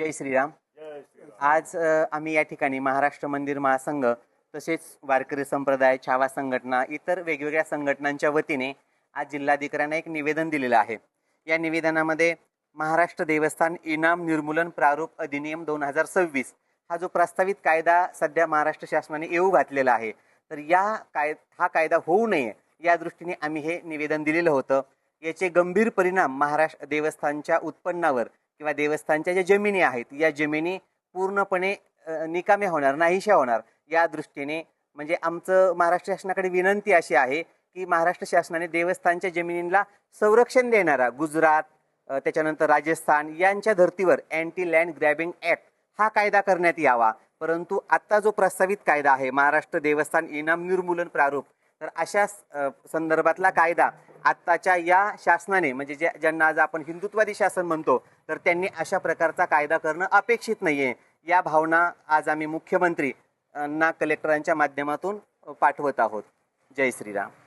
जय श्रीराम। आज आम्ही या ठिकाणी महाराष्ट्र मंदिर महासंघ तसेच वारकरी संप्रदाय, छावा संघटना, इतर वेगवेगळ्या संघटनांच्या वतीने आज जिल्हाधिकाऱ्यांना एक निवेदन दिलेलं आहे। या निवेदनामध्ये महाराष्ट्र देवस्थान इनाम निर्मूलन प्रारूप अधिनियम 2026 हा जो प्रस्तावित कायदा सध्या महाराष्ट्र शासनाने येऊ घातलेला आहे, तर हा कायदा होऊ नये या दृष्टीने आम्ही हे निवेदन दिलेलं होतं। याचे गंभीर परिणाम महाराष्ट्र देवस्थानच्या उत्पन्नावर किंवा देवस्थानच्या ज्या जमिनी आहेत या जमिनी पूर्णपणे निकाम्या होणार, नाहीशा होणार। या दृष्टीने म्हणजे आमचं महाराष्ट्र शासनाकडे विनंती अशी आहे की महाराष्ट्र शासनाने देवस्थानच्या जमिनींना संरक्षण देणारा गुजरात, त्याच्यानंतर राजस्थान यांच्या धर्तीवर अँटी लँड ग्रॅबिंग ॲक्ट हा कायदा करण्यात यावा। परंतु आता जो प्रस्तावित कायदा आहे महाराष्ट्र देवस्थान इनाम निर्मूलन प्रारूप, तर अशा संदर्भातला कायदा आत्ताच्या या शासनाने म्हणजे ज्यांना आज आपण हिंदुत्वादी शासन म्हणतो, तर त्यांनी अशा प्रकारचा कायदा करणं अपेक्षित नाहीये। या भावना आज आम्ही मुख्यमंत्री ना कलेक्टरांच्या माध्यमातून पाठवत आहोत। जय श्रीराम।